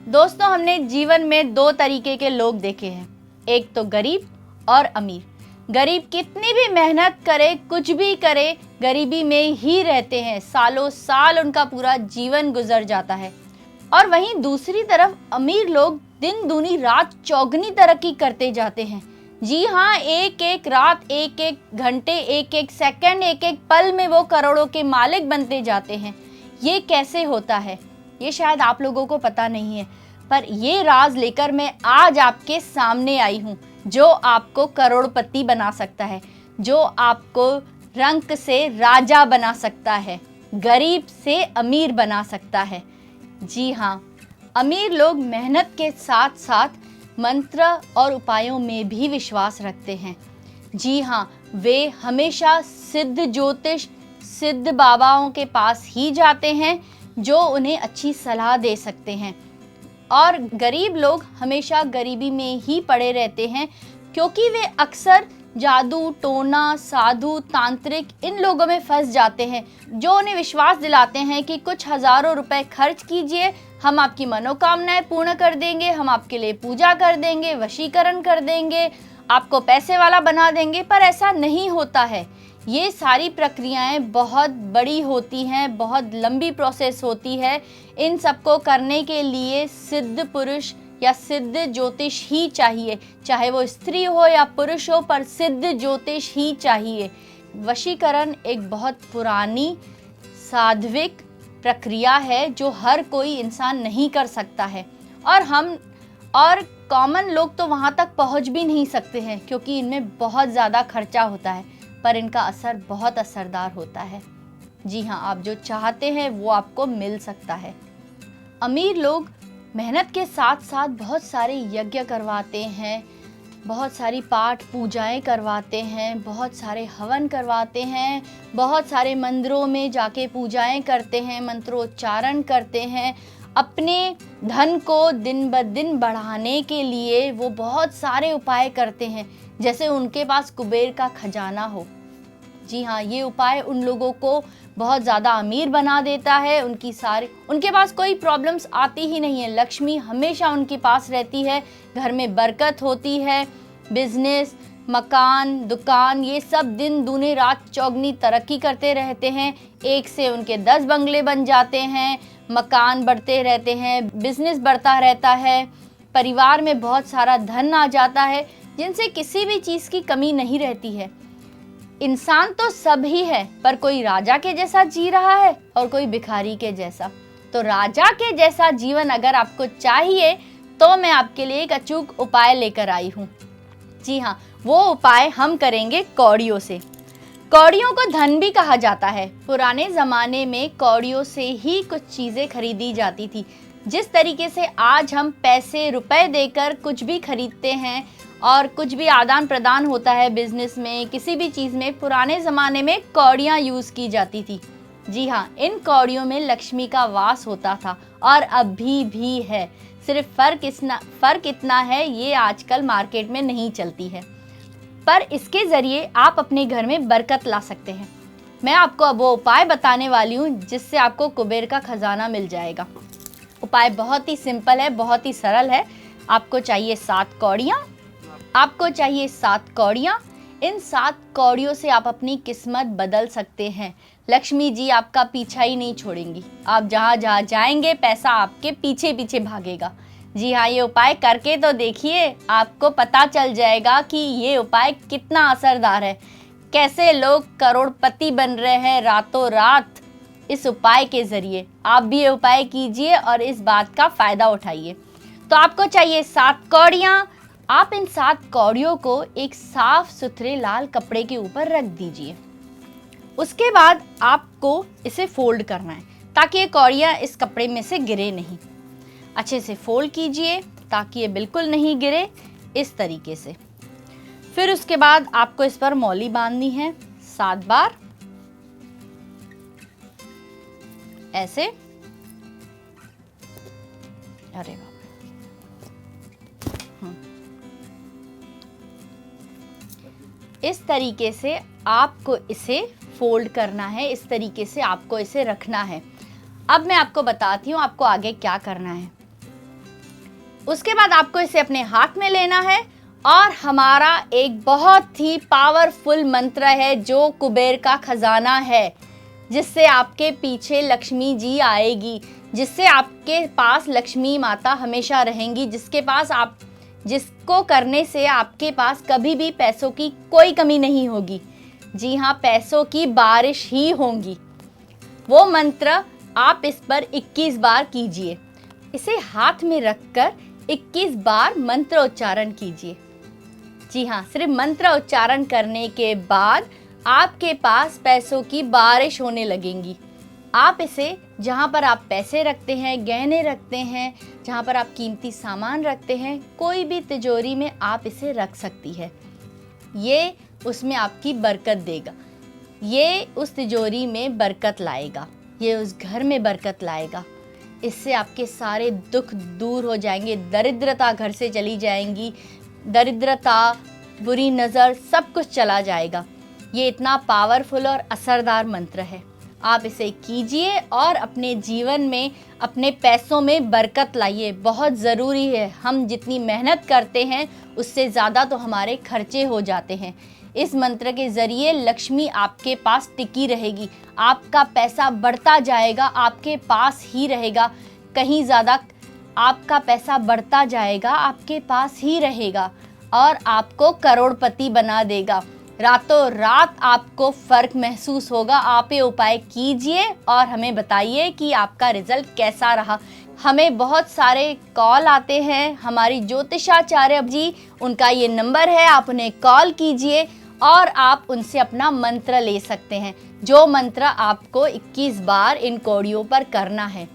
दोस्तों, हमने जीवन में दो तरीके के लोग देखे हैं, एक तो गरीब और अमीर। गरीब कितनी भी मेहनत करे, कुछ भी करे, गरीबी में ही रहते हैं, सालों साल उनका पूरा जीवन गुजर जाता है। और वहीं दूसरी तरफ अमीर लोग दिन दूनी रात चौगनी तरक्की करते जाते हैं। जी हाँ, एक एक रात, एक एक घंटे, एक एक सेकंड, एक एक पल में वो करोड़ों के मालिक बनते जाते हैं। ये कैसे होता है, ये शायद आप लोगों को पता नहीं है, पर ये राज लेकर मैं आज आपके सामने आई हूँ, जो आपको करोड़पति बना सकता है, जो आपको रंक से राजा बना सकता है, गरीब से अमीर बना सकता है। जी हाँ, अमीर लोग मेहनत के साथ साथ मंत्र और उपायों में भी विश्वास रखते हैं। जी हाँ, वे हमेशा सिद्ध ज्योतिष, सिद्ध बाबाओं के पास ही जाते हैं, जो उन्हें अच्छी सलाह दे सकते हैं। और गरीब लोग हमेशा गरीबी में ही पड़े रहते हैं, क्योंकि वे अक्सर जादू टोना, साधु, तांत्रिक इन लोगों में फंस जाते हैं, जो उन्हें विश्वास दिलाते हैं कि कुछ हज़ारों रुपए खर्च कीजिए, हम आपकी मनोकामनाएं पूर्ण कर देंगे, हम आपके लिए पूजा कर देंगे, वशीकरण कर देंगे, आपको पैसे वाला बना देंगे। पर ऐसा नहीं होता है। ये सारी प्रक्रियाएं बहुत बड़ी होती हैं, बहुत लंबी प्रोसेस होती है। इन सबको करने के लिए सिद्ध पुरुष या सिद्ध ज्योतिष ही चाहिए, चाहे वो स्त्री हो या पुरुष हो, पर सिद्ध ज्योतिष ही चाहिए। वशीकरण एक बहुत पुरानी साध्विक प्रक्रिया है, जो हर कोई इंसान नहीं कर सकता है, और कॉमन लोग तो वहाँ तक पहुँच भी नहीं सकते हैं, क्योंकि इनमें बहुत ज़्यादा खर्चा होता है, पर इनका असर बहुत असरदार होता है। जी हाँ, आप जो चाहते हैं वो आपको मिल सकता है। अमीर लोग मेहनत के साथ साथ बहुत सारे यज्ञ करवाते हैं, बहुत सारी पाठ पूजाएं करवाते हैं, बहुत सारे हवन करवाते हैं, बहुत सारे मंदिरों में जाके पूजाएं करते हैं, मंत्रोच्चारण करते हैं। अपने धन को दिन ब दिन बढ़ाने के लिए वो बहुत सारे उपाय करते हैं, जैसे उनके पास कुबेर का खजाना हो। जी हाँ, ये उपाय उन लोगों को बहुत ज़्यादा अमीर बना देता है। उनके पास कोई प्रॉब्लम्स आती ही नहीं है, लक्ष्मी हमेशा उनके पास रहती है, घर में बरकत होती है, बिजनेस, मकान, दुकान, ये सब दिन दूनी रात चौगनी तरक्की करते रहते हैं। एक से उनके 10 बंगले बन जाते हैं, मकान बढ़ते रहते हैं, बिजनेस बढ़ता रहता है, परिवार में बहुत सारा धन आ जाता है, जिनसे किसी भी चीज़ की कमी नहीं रहती है। इंसान तो सब ही है, पर कोई राजा के जैसा जी रहा है और कोई भिखारी के जैसा। तो राजा के जैसा जीवन अगर आपको चाहिए, तो मैं आपके लिए एक अचूक उपाय लेकर आई हूँ। जी हाँ, वो उपाय हम करेंगे कौड़ियों से। कौड़ियों को धन भी कहा जाता है। पुराने ज़माने में कौड़ियों से ही कुछ चीज़ें खरीदी जाती थी। जिस तरीके से आज हम पैसे रुपए देकर कुछ भी खरीदते हैं और कुछ भी आदान प्रदान होता है बिजनेस में, किसी भी चीज़ में, पुराने ज़माने में कौड़ियाँ यूज़ की जाती थी। जी हाँ, इन कौड़ियों में लक्ष्मी का वास होता था और अभी भी है। सिर्फ फ़र्क इतना है, ये आजकल मार्केट में नहीं चलती है, पर इसके ज़रिए आप अपने घर में बरकत ला सकते हैं। मैं आपको अब वो उपाय बताने वाली हूँ, जिससे आपको कुबेर का खजाना मिल जाएगा। उपाय बहुत ही सिंपल है, बहुत ही सरल है। आपको चाहिए 7 कौड़ियाँ। इन 7 कौड़ियों से आप अपनी किस्मत बदल सकते हैं। लक्ष्मी जी आपका पीछा ही नहीं छोड़ेंगी। आप जहाँ जहाँ जाएंगे, पैसा आपके पीछे पीछे भागेगा। जी हाँ, ये उपाय करके तो देखिए, आपको पता चल जाएगा कि ये उपाय कितना असरदार है, कैसे लोग करोड़पति बन रहे हैं रातों रात इस उपाय के ज़रिए। आप भी ये उपाय कीजिए और इस बात का फ़ायदा उठाइए। तो आपको चाहिए 7 कौड़ियाँ। आप इन 7 कौड़ियों को एक साफ सुथरे लाल कपड़े के ऊपर रख दीजिए। उसके बाद आपको इसे फोल्ड करना है, ताकि ये कौड़ियाँ इस कपड़े में से गिरे नहीं। अच्छे से फोल्ड कीजिए ताकि ये बिल्कुल नहीं गिरे, इस तरीके से। फिर उसके बाद आपको इस पर मौली बांधनी है 7 बार, ऐसे। अरे वाह, इस तरीके से आपको इसे फोल्ड करना है, इस तरीके से आपको इसे रखना है। अब मैं आपको बताती हूँ आपको आगे क्या करना है। उसके बाद आपको इसे अपने हाथ में लेना है और हमारा एक बहुत ही पावरफुल मंत्र है जो कुबेर का खजाना है, जिससे आपके पीछे लक्ष्मी जी आएगी, जिससे आपके पास लक्ष्मी माता हमेशा रहेंगी, जिसको करने से आपके पास कभी भी पैसों की कोई कमी नहीं होगी। जी हाँ, पैसों की बारिश ही होगी। वो मंत्र आप इस पर 21 बार कीजिए। इसे हाथ में रखकर 21 बार मंत्र उच्चारण कीजिए। जी हाँ, सिर्फ मंत्र उच्चारण करने के बाद आपके पास पैसों की बारिश होने लगेंगी। आप इसे जहाँ पर आप पैसे रखते हैं, गहने रखते हैं, जहाँ पर आप कीमती सामान रखते हैं, कोई भी तिजोरी में आप इसे रख सकती है। ये उसमें आपकी बरकत देगा, ये उस तिजोरी में बरकत लाएगा, ये उस घर में बरकत लाएगा। इससे आपके सारे दुख दूर हो जाएंगे, दरिद्रता घर से चली जाएंगी, दरिद्रता, बुरी नज़र, सब कुछ चला जाएगा। ये इतना पावरफुल और असरदार मंत्र है। आप इसे कीजिए और अपने जीवन में, अपने पैसों में बरकत लाइए। बहुत ज़रूरी है। हम जितनी मेहनत करते हैं उससे ज़्यादा तो हमारे खर्चे हो जाते हैं। इस मंत्र के ज़रिए लक्ष्मी आपके पास टिकी रहेगी, आपका पैसा बढ़ता जाएगा, आपके पास ही रहेगा, कहीं ज़्यादा आपका पैसा बढ़ता जाएगा, आपके पास ही रहेगा और आपको करोड़पति बना देगा। रातों रात आपको फ़र्क महसूस होगा। आप ये उपाय कीजिए और हमें बताइए कि आपका रिज़ल्ट कैसा रहा। हमें बहुत सारे कॉल आते हैं। हमारी ज्योतिषाचार्य जी, उनका ये नंबर है, आप उन्हें कॉल कीजिए और आप उनसे अपना मंत्र ले सकते हैं, जो मंत्र आपको 21 बार इन कौड़ियों पर करना है।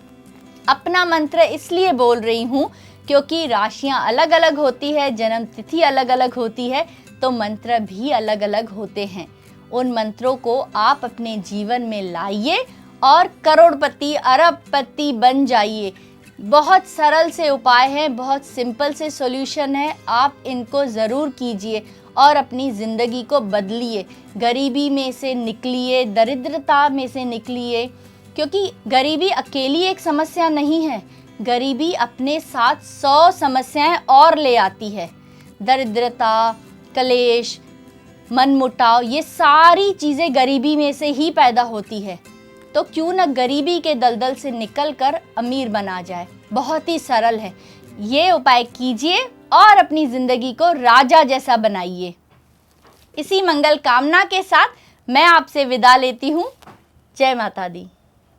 अपना मंत्र इसलिए बोल रही हूँ क्योंकि राशियाँ अलग अलग होती है, जन्म तिथि अलग अलग होती है, तो मंत्र भी अलग अलग होते हैं। उन मंत्रों को आप अपने जीवन में लाइए और करोड़पति, अरबपति बन जाइए। बहुत सरल से उपाय हैं, बहुत सिंपल से सॉल्यूशन है। आप इनको ज़रूर कीजिए और अपनी ज़िंदगी को बदलिए। गरीबी में से निकलिए, दरिद्रता में से निकलिए, क्योंकि गरीबी अकेली एक समस्या नहीं है। गरीबी अपने साथ 100 समस्याएं और ले आती है। दरिद्रता, कलेश, मनमुटाव, ये सारी चीज़ें गरीबी में से ही पैदा होती है। तो क्यों न गरीबी के दलदल से निकलकर अमीर बना जाए। बहुत ही सरल है। ये उपाय कीजिए और अपनी ज़िंदगी को राजा जैसा बनाइए। इसी मंगल कामना के साथ मैं आपसे विदा लेती हूँ। जय माता दी।